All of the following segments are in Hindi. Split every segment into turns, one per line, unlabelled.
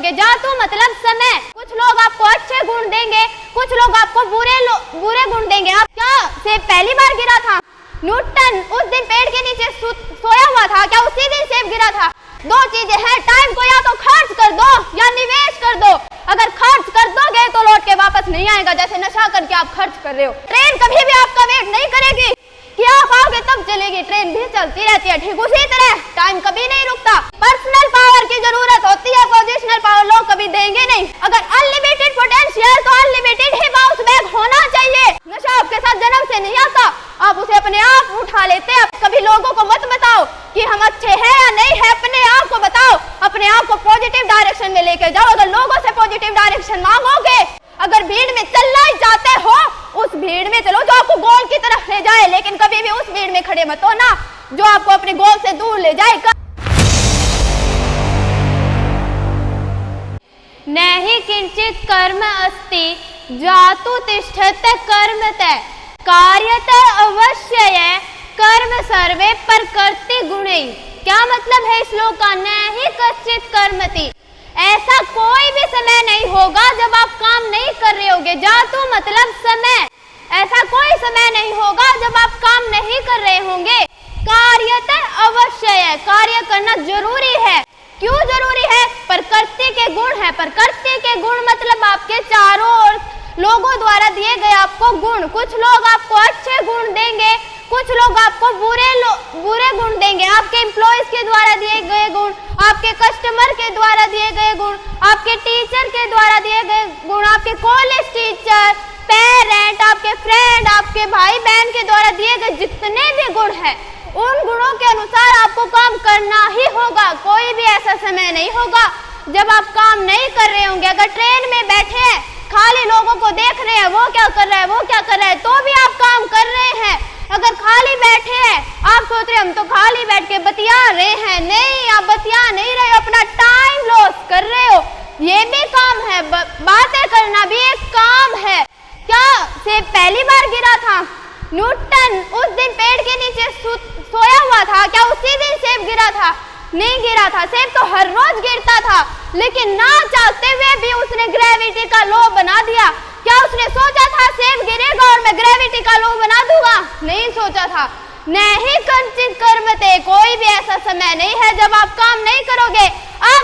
होगे। जातु मतलब समय। कुछ लोग आपको अच्छे गुण देंगे, कुछ लोग आपको बुरे गुण देंगे। आप क्या सेब पहली बार गिरा था? न्यूटन उस दिन पेड़ के नीचे सोया हुआ था, क्या उसी दिन सेब गिरा था? दो चीजें हैं, टाइम को या तो खर्च कर दो या निवेश कर दो। अगर खर्च कर दोगे तो लौट के वापस नहीं आएगा, जैसे नशा करके आप खर्च कर रहे हो। ट्रेन कभी भी आपका वेट नहीं करेगी कि आप आओगे तब चलेगी, ट्रेन भी चलती रहती है। ठीक उसी तरह टाइम कभी नहीं रुकता। पर्सनल पावर की जरूरत होती है, पोजिशनल पावर लोग कभी देंगे नहीं। अगर अनलिमिटेड पोटेंशियल तो अनलिमिटेड ही बाउंस बैक होना चाहिए। नशा आपके साथ जन्म से नहीं आता, आप उसे अपने आप उठा लेते हैं। कभी लोगों को मत बताओ कि हम अच्छे हैं या नहीं है, अपने आप को बताओ, अपने आप को पॉजिटिव डायरेक्शन में लेके जाओ। अगर लोगों से पॉजिटिव डायरेक्शन मांगोगे, अगर भीड़ में चलना ही चाहते हो, उस भीड़ में चलो जो आपको गोल की तरफ ले जाए, लेकिन कभी भी उस भीड़ में खड़े मत हो ना जो आपको अपने गोल से दूर ले जाए। नहि किंचित कर्म अस्ति जातु तिष्ठत कर्मतः कार्यतः अवश्यः कर्म सर्वे प्रकृति गुणै। क्या मतलब है इस श्लोक का? नहि कश्चित कर्मति, ऐसा कोई भी समय नहीं होगा जब आप काम नहीं कर रहे होगे। जातु मतलब समय, ऐसा कोई समय नहीं होगा जब आप काम नहीं कर रहे होंगे। कार्यतः अवश्यः, कार्य करना जरूरी है। क्यों जरूरी है? प्रकृति के गुण है। प्रकृति के गुण मतलब आपके चारों ओर लोगों द्वारा दिए गए आपको गुण। कुछ लोग आपको अच्छे गुण देंगे, कुछ लोग आपको बुरे गुण देंगे। आपके एम्प्लॉयज के द्वारा दिए गए गुण, आपके कस्टमर के द्वारा दिए गए गुण, आपके टीचर के द्वारा दिए गए गुण, आपके कॉलेज टीचर, पेरेंट, आपके फ्रेंड, आपके भाई बहन के द्वारा दिए गए जितने भी गुण हैं, उन गुणों के अनुसार आपको काम करना ही होगा। कोई भी ऐसा समय नहीं होगा जब आप काम नहीं कर रहे होंगे। अगर ट्रेन में बैठे हैं, खाली लोगों को देख रहे हैं, वो क्या कर रहा है, वो क्या कर रहा है, तो भी आप काम कर रहे हैं। अगर खाली बैठे हैं, आप सोच रहे हैं हम तो खाली बैठ के बतिया रहे हैं, नहीं, आप बतिया नहीं रहे हो, अपना टाइम लॉस कर रहे हो। ये भी काम है, बातें करना भी एक काम है। क्या सेब पहली बार गिरा था? न्यूटन उस दिन पेड़ के नीचे सोया हुआ था, क्या उसी दिन सेब गिरा था? नहीं गिरा था। सेब तो हर रोज गिरता था, लेकिन ना चाहते हुए भी उसने ग्रेविटी का लॉ बना दिया। क्या उसने सोचा था सेब गिरेगा और मैं ग्रेविटी का लॉ बना दूंगा? नहीं सोचा था। नहीं कंचित कर्मते, कोई भी ऐसा समय नहीं है जब आप काम नहीं करोगे। आप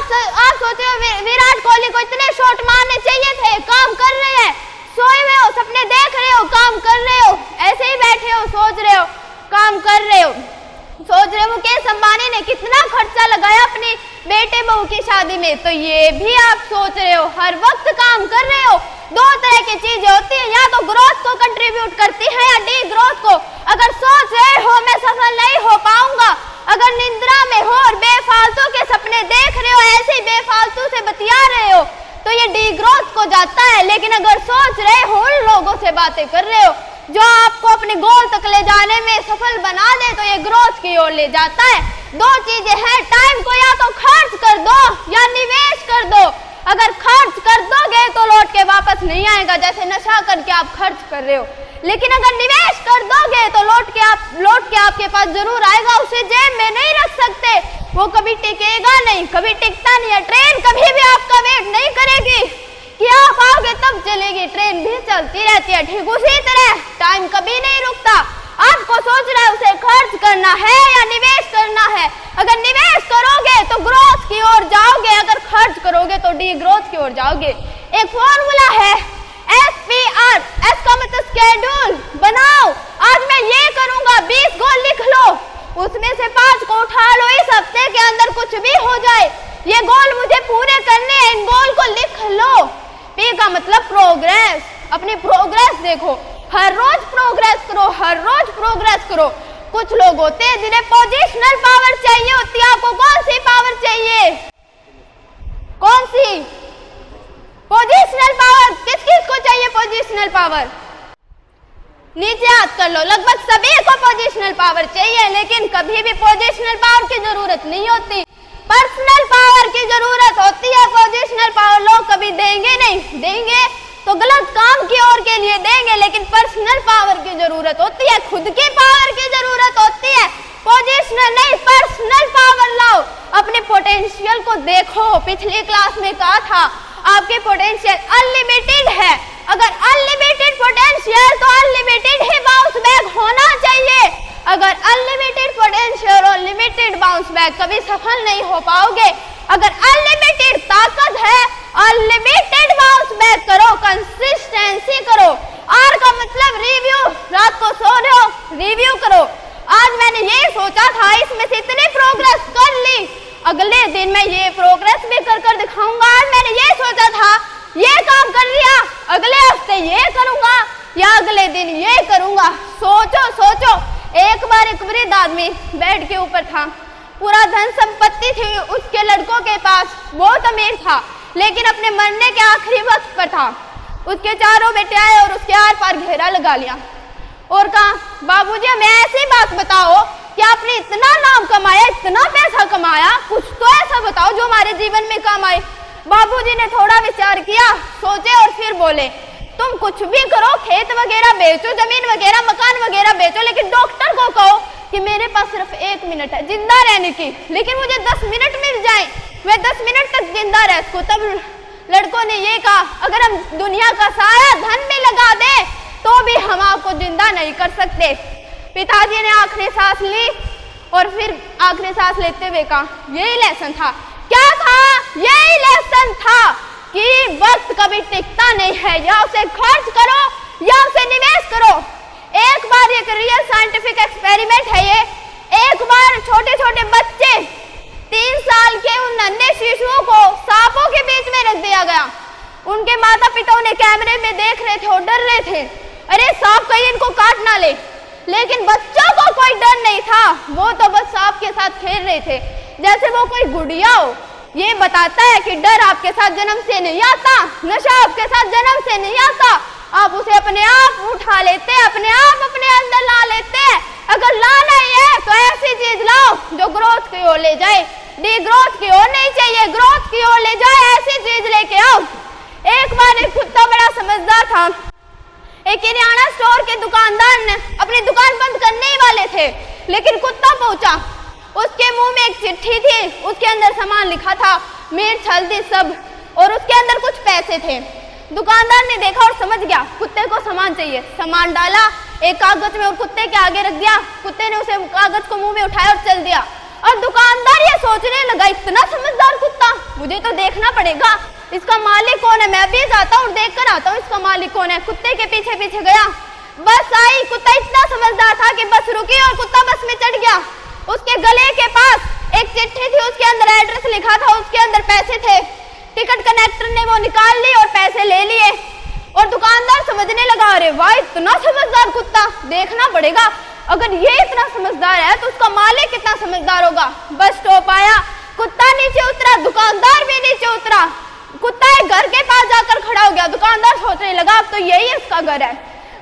सोच रहे हो विराट कोहली को इतने शॉट मारने चाहिए थे, काम कर रहे हैं, सोए हुए हो, सपने देख रहे हो, काम कर रहे हो, ऐसे ही बैठे हो, सोच रहे हो, काम कर रहे हो। सोच रहे हो मुकेश अंबानी ने कितना खर्चा लगाया अपनी बेटे बहू की शादी में, तो ये भी आप सोच रहे हो, हर वक्त काम कर रहे हो। दो तरह की चीजें होती है, या तो ग्रोथ को कंट्रीब्यूट करती है या डी ग्रोथ को। अगर सोच रहे हो मैं सफल नहीं हो पाऊंगा, अगर निंद्रा में हो और बेफालतू के सपने देख रहे हो, ऐसे बेफालतू से बतिया रहे हो, तो ये डी ग्रोथ को जाता है। लेकिन अगर सोच रहे हो, उन लोगों से बातें कर रहे हो जो आपको अपने गोल तक ले जाने में सफल बना दे, तो ये ग्रोथ की ओर ले जाता है। दो चीजें हैं, टाइम को या तो खर्च कर दो या निवेश कर दो। अगर खर्च कर दोगे तो लौट के वापस नहीं आएगा, जैसे नशा करके आप खर्च कर रहे हो। लेकिन अगर निवेश कर दोगे तो लौट के आपके पास जरूर आएगा। उसे जेब में नहीं रख सकते, वो कभी टिकेगा नहीं, कभी टिकता नहीं है। ट्रेन कभी भी आपका वेट नहीं करेगी कि आप आओगे तब चलेगी, ट्रेन भी चलती रहती है। ठीक उसी तरह टाइम कभी नहीं रुकता। आपको सोच रहा है उसे खर्च करना है या निवेश करना है। अगर निवेश करोगे तो ग्रोथ की ओर जाओगे, अगर खर्च करोगे तो डी ग्रोथ की ओर जाओगे। एक फॉर्मूला है SPR, S का मतलब स्केड्यूल बनाओ। आज मैं ये करूंगा, 20 गोल लिख लो, उसमें से 5 को उठा लो, इस हफ्ते के अंदर कुछ भी हो जाए, ये गोल मुझे पूरे करने हैं, इन गोल को लिख लो। P का मतलब प्रोग्रेस, अपनी प्रोग्रेस देखो, हर रोज प्रोग्रेस करो, हर रोज प्रोग्रेस करो। कुछ लोग होते हैं जिन्हें पोजिशनल पावर चाहिए होती है। आपको कौन सी पावर चाहिए? कौन सी? Positional power. किस किस को चाहिए पोजिशनल पावर? नीचे हाथ कर लो। लगभग सभी को पोजिशनल पावर चाहिए, लेकिन कभी भी पोजिशनल पावर की जरूरत नहीं होती, पर्सनल पावर की जरूरत होती है। पोजिशनल पावर लोग कभी देंगे नहीं, देंगे तो गलत काम की ओर के लिए देंगे, लेकिन पर्सनल पावर की जरूरत होती है, खुद की पावर की जरूरत होती है। पोजिशनल नहीं, पर्सनल पावर लाओ, अपने पोटेंशियल को देखो। पिछली क्लास में कहा था आपके पोटेंशियल अनलिमिटेड है। अगर अनलिमिटेड पोटेंशियल तो अनलिमिटेड ही बाउंस बैक होना चाहिए। अगर अनलिमिटेड पोटेंशियल और लिमिटेड बाउंस बैक कभी सफल नहीं हो पाओगे। अगर अनलिमिटेड ताकत है, अनलिमिटेड बाउंस बैक करो, कंसिस्टेंसी करो। आर का मतलब रिव्यू, रात को सो रहे हो रिव्यू करो। आज मैंने ये सोचा था, इसमें से इतनी प्रोग्रेस कर ली, अगले दिन मैं ये प्रोग्रेस भी कर कर दिखाऊंगा। आज मैंने ये सोचा था, ये काम कर लिया, अगले हफ्ते ये करूंगा या अगले दिन ये करूंगा। सोचो सोचो, एक बार एक वृद्ध आदमी बेड के ऊपर था, पूरा धन संपत्ति थी उसके लड़कों के पास, बहुत अमीर था, लेकिन अपने मरने के आखिरी वक्त पर था। उसके चारों बेटे आए और उसके आर पार घेरा लगा लिया और कहा, बाबूजी हमें ऐसी बात बताओ कि आपने इतना नाम कमाया, इतना पैसा कमाया, कुछ तो ऐसा बताओ जो हमारे जीवन में काम आए। बाबूजी ने थोड़ा विचार किया, सोचे और फिर बोले, तुम कुछ भी करो, खेत वगैरह बेचो, जमीन वगैरह मकान वगैरह बेचो, लेकिन डॉक्टर को कहो कि मेरे पास सिर्फ 1 मिनट है जिंदा रहने की, लेकिन मुझे 10 मिनट मिल जाए, मैं 10 मिनट तक जिंदा रह सकूं। तब लड़कों ने ये कहा, अगर हम दुनिया का सारा धन भी लगा दे तो भी हम आपको जिंदा नहीं कर सकते। पिताजी ने आखिरी सांस ली और फिर आखिरी सांस लेते हुए कहा, यही लेसन था। क्या था? यही लेसन था कि वक्त कभी टिकता नहीं है, या उसे खर्च करो या उसे निवेश करो। एक बार एक रियल साइंटिफिक एक्सपेरिमेंट है ये। एक बार छोटे छोटे बच्चे 3 साल के उन नन्हे शिशुओं को सांपों के बीच में रख दिया गया। उनके माता पिता उन्हें कैमरे में देख रहे थे और डर रहे थे, अरे सांप कहीं इनको काट ना ले। लेकिन बच्चों को कोई डर नहीं था, वो तो बस सांप के साथ खेल रहे थे जैसे वो कोई गुड़िया हो। ये बताता है कि डर आपके साथ जन्म से नहीं आता, नशा आपके साथ जन्म से नहीं आता, आप उसे अपने आप उठा लेते हैं, अपने आप अपने अंदर ला लेते हैं। अगर लाना ही है तो ऐसी चीज लाओ जो ग्रोथ की ओर ले जाए, डी ग्रोथ की ओर नहीं चाहिए, ग्रोथ की ओर ले जाए, ऐसी चीज लेके आओ। एक बार एक कुत्ता बड़ा समझदार था। एक किराना स्टोर के दुकानदार ने अपनी दुकान बंद करने ही वाले थे, लेकिन कुत्ता पहुंचा। उसके मुंह में एक चिट्ठी थी, उसके अंदर सामान लिखा था, मिर्च हल्दी सब, और उसके अंदर कुछ पैसे थे। दुकानदार ने देखा और समझ गया कुत्ते को सामान चाहिए, सामान डाला एक कागज में और कुत्ते के आगे रख दिया। कुत्ते ने उसे कागज को मुंह में उठाया और चल दिया। और दुकानदार ये सोचने लगा, इतना समझदार कुत्ता, मुझे तो देखना पड़ेगा इसका मालिक कौन है, मैं भी जाता हूँ देख कर आता हूँ इसका मालिक कौन है। कुत्ते के पीछे पीछे गया, बस आई, कुत्ता इतना समझदार था कि बस रुकी और कुत्ता बस में चढ़ गया। उसके गले के पास एक चिट्ठी थी, उसके अंदर एड्रेस लिखा था, उसके अंदर पैसे थे। टिकट कनेक्टर ने वो निकाल ली और पैसे ले लिए। और दुकानदार समझने लगा, अरे वाह इतना समझदार कुत्ता, देखना पड़ेगा, अगर ये इतना समझदार है तो उसका मालिक कितना समझदार होगा। बस स्टॉप आया, कुत्ता नीचे उतरा, दुकानदार भी नीचे उतरा। कुत्ता एक घर के पास जाकर खड़ा हो गया। दुकानदार सोचने लगा, अब तो यही इसका घर है।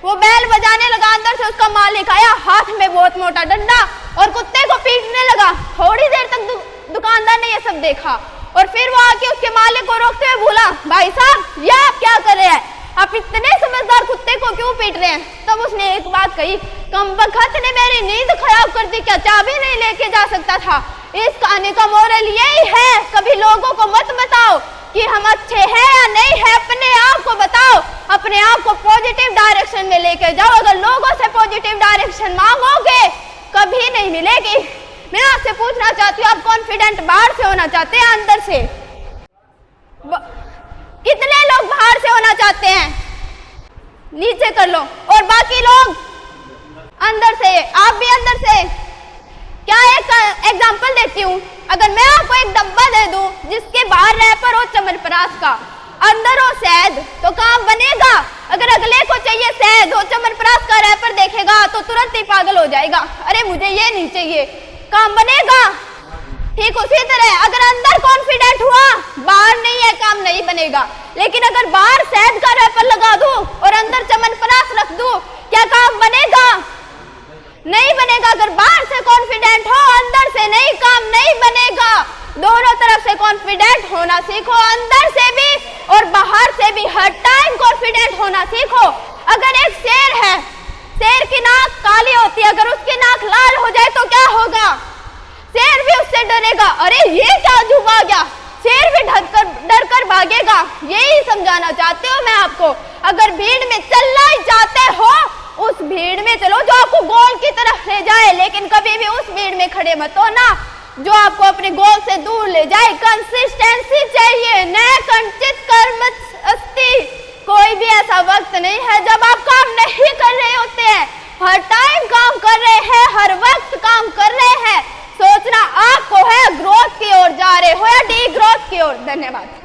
वो बैल बजाने लगा, अंदर से उसका मालिक आया, हाथ में बहुत मोटा डंडा, और कुत्ते को पीटने लगा। थोड़ी देर तक दुकानदार ने ये सब देखा और फिर वो आके उसके मालिक को रोकते हुए बोला, भाई साहब ये आप क्या कर रहे हैं, आप इतने समझदार कुत्ते को क्यों पीट रहे हैं। तब उसने एक बात कही, कमबख्त ने मेरी नींद खराब कर दी, क्या चाबी नहीं लेके जा सकता था। इस कहानी का मोरल यही है, कभी लोगों को मत बताओ कि हम अच्छे हैं या नहीं है, अपने आप को बताओ, अपने आप को पॉजिटिव डायरेक्शन में लेके जाओ। अगर लोगों से पॉजिटिव डायरेक्शन मांगोगे कभी नहीं मिलेगी। मैं आपसे पूछना चाहती हूँ, आप कॉन्फिडेंट बाहर से होना चाहते हैं अंदर से? कितने लोग बाहर से होना चाहते हैं? नीचे कर लो। और बाकी लोग अंदर से, आप भी अंदर से। क्या एक एग्जांपल देती हूँ, अगर मैं आपको एक डब्बा दे दूं जिसके बाहर रैपर हो च्यवनप्राश का, अंदर हो शहद, तो काम बनेगा। अगर अगले को चाहिए शहद और च्यवनप्राश का रैपर देखेगा तो तुरंत ही पागल हो जाएगा, अरे मुझे ये नहीं चाहिए, काम बनेगा। ठीक उसी तरह अगर अंदर कॉन्फिडेंट हुआ, बाहर नहीं है, काम नहीं बनेगा। लेकिन अगर बाहर शहद का रैपर लगा दूं और अंदर च्यवनप्राश रख दूं, क्या काम बनेगा? नहीं बनेगा। अगर बाहर से कॉन्फिडेंट हो, अंदर से नहीं, काम नहीं बनेगा। दोनों तरफ से कॉन्फिडेंट होना सीखो, अंदर से भी और बाहर से भी, हर टाइम कॉन्फिडेंट होना सीखो। अगर एक शेर है, शेर की नाक काली होती है, अगर उसकी नाक लाल हो जाए तो क्या होगा? शेर भी उससे डरेगा। अरे ये क्या अजूबा आ गया, शेर भी डर कर भागेगा। यही समझाना चाहते हो मैं आपको। अगर भीड़ में चलना ही चाहते हो, उस भीड़ में चलो जो आपको गोल की तरफ ले जाए, लेकिन कभी भी उस भीड़ में खड़े मत हो ना जो आपको अपने गोल से दूर ले जाए। कंसिस्टेंसी चाहिए, न कंचित कर्म अस्ति। कोई भी ऐसा वक्त नहीं है जब आप काम नहीं कर रहे होते हैं। हर टाइम काम कर रहे हैं, हर वक्त काम कर रहे हैं। सोचना आपको है ग्रोथ की ओर जा रहे हो या डी ग्रोथ की ओर। धन्यवाद।